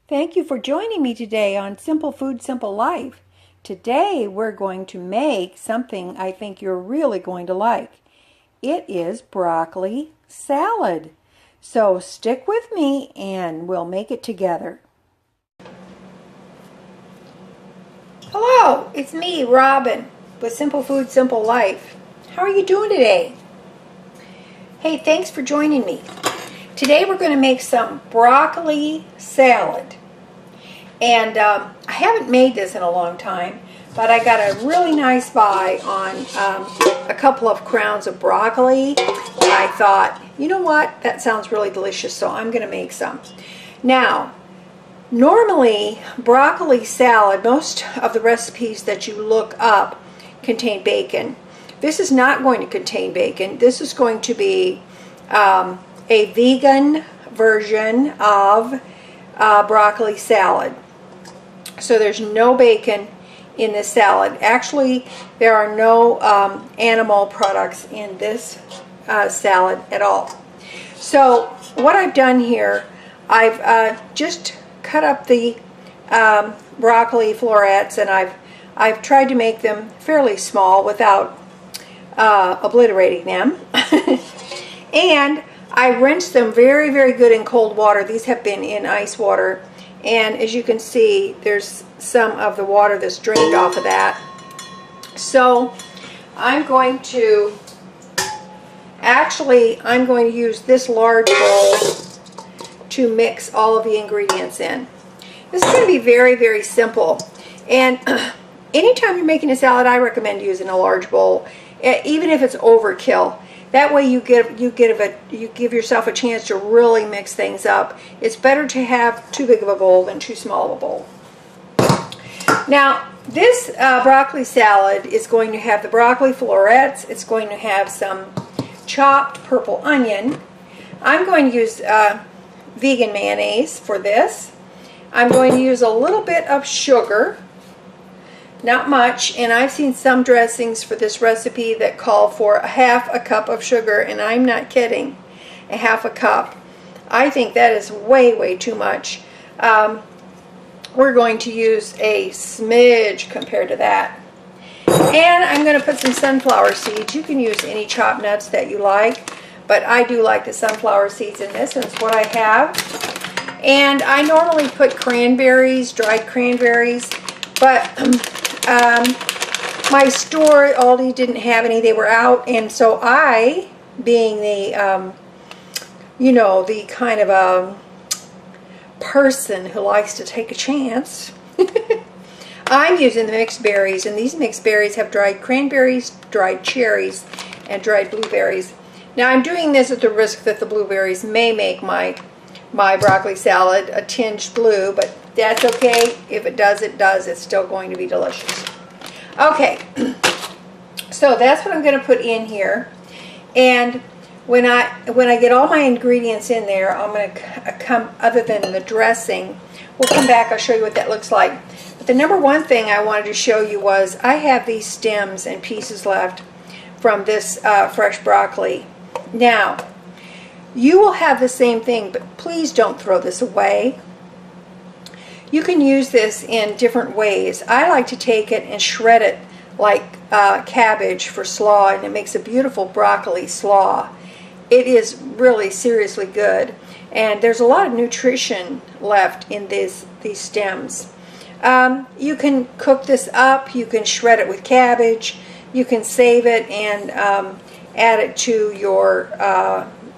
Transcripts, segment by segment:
Thank you for joining me today on Simple Food, Simple Life. Today we're going to make something I think you're really going to like. It is broccoli salad. So stick with me and we'll make it together. Hello, it's me, Robin, with Simple Food, Simple Life. How are you doing today? Hey, thanks for joining me. Today we're going to make some broccoli salad. And I haven't made this in a long time, but I got a really nice buy on a couple of crowns of broccoli. And I thought, you know what, that sounds really delicious, so I'm going to make some. Now, normally broccoli salad, most of the recipes that you look up contain bacon. This is not going to contain bacon. This is going to be a vegan version of broccoli salad. So there's no bacon in this salad. Actually, there are no animal products in this salad at all. So what I've done here, I've just cut up the broccoli florets, and I've tried to make them fairly small without obliterating them. And I rinsed them very, very good in cold water. These have been in ice water. And as you can see, there's some of the water that's drained off of that. So I'm going to use this large bowl to mix all of the ingredients in. This is going to be very, very simple. And anytime you're making a salad, I recommend using a large bowl, even if it's overkill. That way you give yourself a chance to really mix things up. It's better to have too big of a bowl than too small of a bowl. Now, this broccoli salad is going to have the broccoli florets. It's going to have some chopped purple onion. I'm going to use vegan mayonnaise for this. I'm going to use a little bit of sugar. Not much, and I've seen some dressings for this recipe that call for a half a cup of sugar, and I'm not kidding, a half a cup. I think that is way, way too much. We're going to use a smidge compared to that. And I'm going to put some sunflower seeds. You can use any chopped nuts that you like, but I do like the sunflower seeds in this, and it's what I have. And I normally put cranberries, dried cranberries, but my store, Aldi, didn't have any. They were out, and so I, being the, the kind of a person who likes to take a chance, I'm using the mixed berries, and these mixed berries have dried cranberries, dried cherries, and dried blueberries. Now, I'm doing this at the risk that the blueberries may make my broccoli salad a tinged blue, but that's okay. If it does, it does. It's still going to be delicious. Okay, so that's what I'm going to put in here. And when I get all my ingredients in there, I'm going to come, other than the dressing, we'll come back, I'll show you what that looks like. But the number one thing I wanted to show you was I have these stems and pieces left from this fresh broccoli. Now, you will have the same thing, but please don't throw this away. You can use this in different ways. I like to take it and shred it like cabbage for slaw, and it makes a beautiful broccoli slaw. It is really seriously good, and there's a lot of nutrition left in these stems. You can cook this up. You can shred it with cabbage. You can save it and add it to your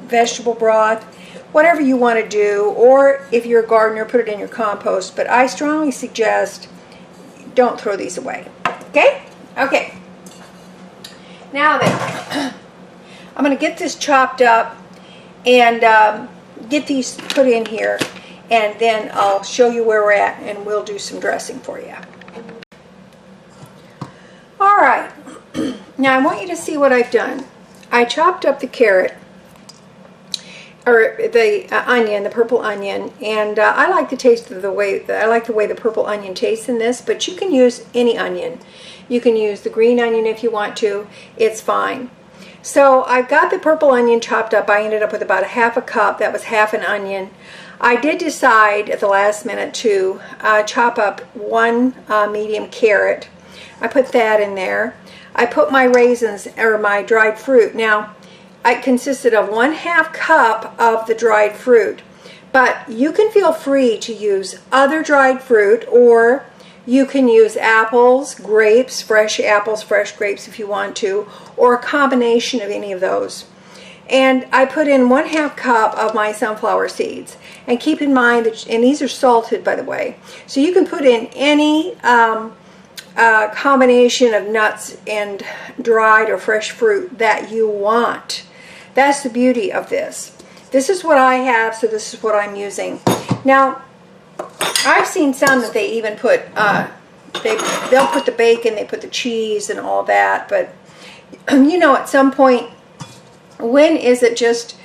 vegetable broth. Whatever you want to do, or if you're a gardener, put it in your compost, but I strongly suggest don't throw these away. Okay? Okay. Now then, I'm going to get this chopped up and get these put in here, and then I'll show you where we're at, and we'll do some dressing for you. Alright, now I want you to see what I've done. I chopped up the carrot, or the onion, the purple onion, and I like the taste of the way the purple onion tastes in this, but you can use any onion. You can use the green onion if you want to. It's fine. So I've got the purple onion chopped up. I ended up with about a half a cup. That was half an onion. I did decide at the last minute to chop up one medium carrot. I put that in there. I put my raisins, or my dried fruit. Now, it consisted of 1/2 cup of the dried fruit. But you can feel free to use other dried fruit, or you can use apples, grapes, fresh apples, fresh grapes if you want to, or a combination of any of those. And I put in 1/2 cup of my sunflower seeds. And keep in mind that, and these are salted, by the way, so you can put in any combination of nuts and dried or fresh fruit that you want. That's the beauty of this. This is what I have, so this is what I'm using. Now, I've seen some that they even put, they'll put the bacon, they put the cheese and all that, but you know, at some point, when is it just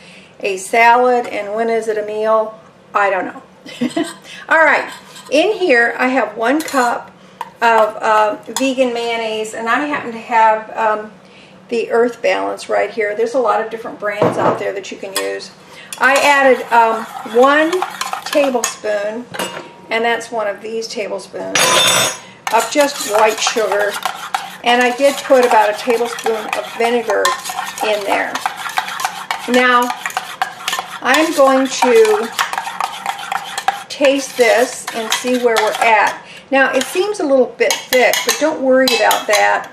a salad and when is it a meal? I don't know. All right, in here I have 1 cup of vegan mayonnaise, and I happen to have the Earth Balance right here. There's a lot of different brands out there that you can use. I added 1 tablespoon, and that's one of these tablespoons, of just white sugar. And I did put about a tablespoon of vinegar in there. Now, I'm going to taste this and see where we're at. Now, it seems a little bit thick, but don't worry about that.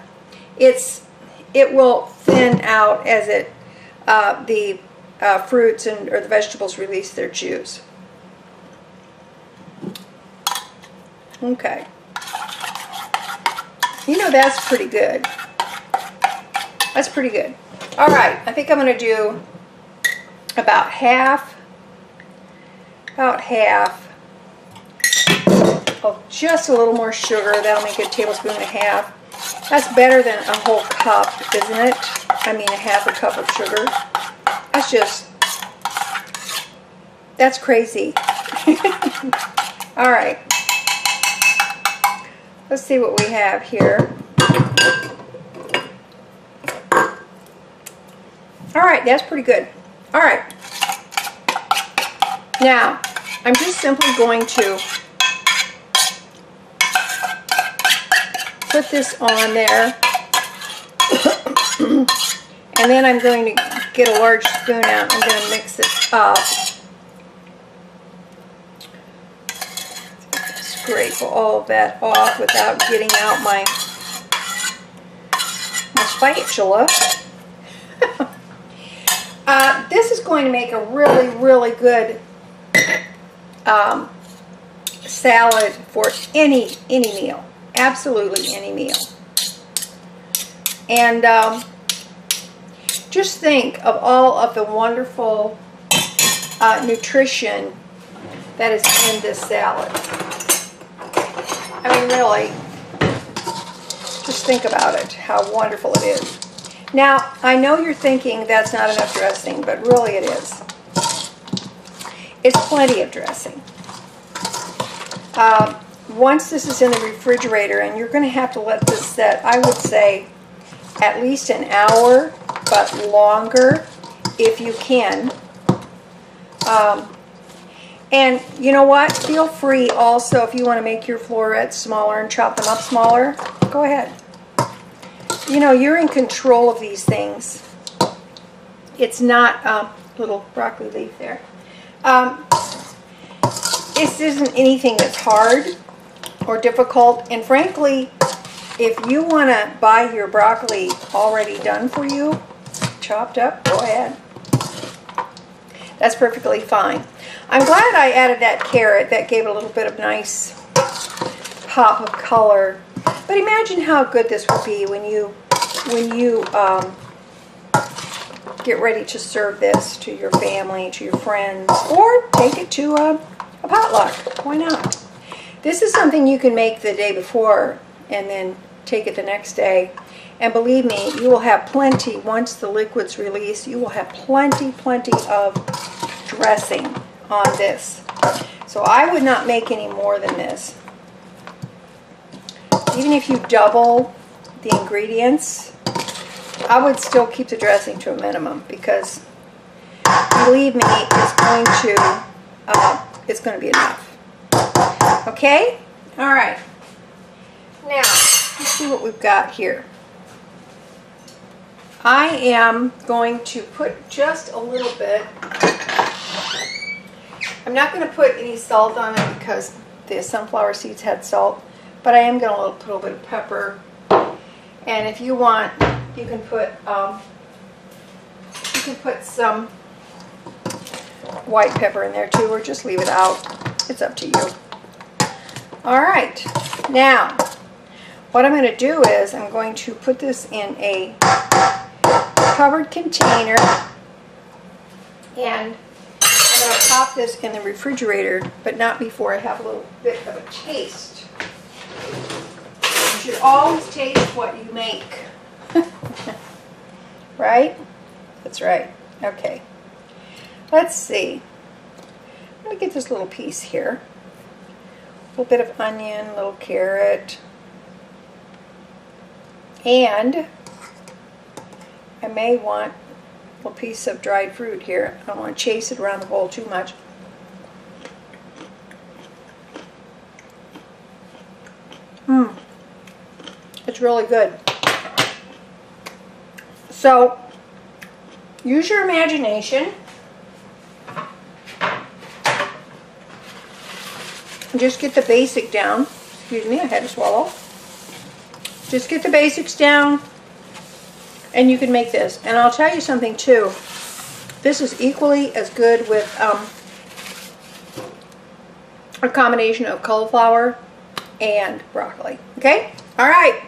It will thin out as the fruits or the vegetables release their juice. Okay. You know, that's pretty good. That's pretty good. All right, I think I'm going to do about half of just a little more sugar. That'll make it a tablespoon and a half. That's better than a whole cup, isn't it? I mean, a 1/2 cup of sugar. That's crazy. All right. Let's see what we have here. All right, that's pretty good. All right. Now, I'm just simply going to put this on there. And then I'm going to get a large spoon out. I'm going to mix it up. Scrape all of that off without getting out my spatula. This is going to make a really, really good salad for any meal. Absolutely any meal. And just think of all of the wonderful nutrition that is in this salad. I mean, really, just think about it, how wonderful it is. Now, I know you're thinking that's not enough dressing, but really it is. It's plenty of dressing. Once this is in the refrigerator, and you're going to have to let this set, I would say at least an hour, but longer if you can. And you know what? Feel free also, if you want to make your florets smaller and chop them up smaller, go ahead. You know, you're in control of these things. It's not little broccoli leaf there. This isn't anything that's hard or difficult, and frankly, if you want to buy your broccoli already done for you, chopped up, go ahead. That's perfectly fine. I'm glad I added that carrot. That gave it a little bit of nice pop of color. But imagine how good this will be when you get ready to serve this to your family, to your friends, or take it to a potluck. Why not? This is something you can make the day before and then take it the next day. And believe me, you will have plenty, once the liquid's released, you will have plenty of dressing on this. So I would not make any more than this. Even if you double the ingredients, I would still keep the dressing to a minimum, because believe me, it's going to it's going to be enough. Okay? All right. Now, let's see what we've got here. I am going to put just a little bit. I'm not going to put any salt on it because the sunflower seeds had salt, but I am going to put a little bit of pepper. And if you want, you can put some white pepper in there too, or just leave it out. It's up to you. All right. Now, what I'm going to do is I'm going to put this in a covered container, and I'm going to pop this in the refrigerator, but not before I have a little bit of a taste. You should always taste what you make. Right? That's right. Okay. Let's see. I'm going to get this little piece here. A little bit of onion, a little carrot. And I may want a little piece of dried fruit here. I don't want to chase it around the bowl too much. It's really good. So, use your imagination. Just get the basic down. Excuse me, I had to swallow. Just get the basics down, and you can make this. And I'll tell you something too. This is equally as good with a combination of cauliflower and broccoli. Okay? All right.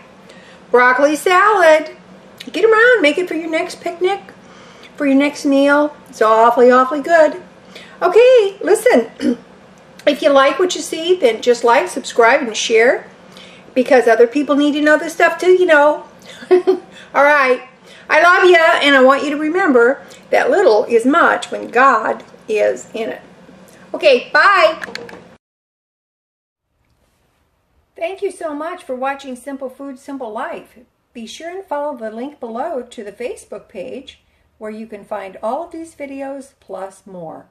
Broccoli salad. Get them around. Make it for your next picnic, for your next meal. It's awfully, awfully good. Okay, listen. If you like what you see, then just like, subscribe, and share, because other people need to know this stuff too, you know. All right. I love you, and I want you to remember that little is much when God is in it. Okay, bye. Thank you so much for watching Simple Food, Simple Life. Be sure and follow the link below to the Facebook page where you can find all of these videos plus more.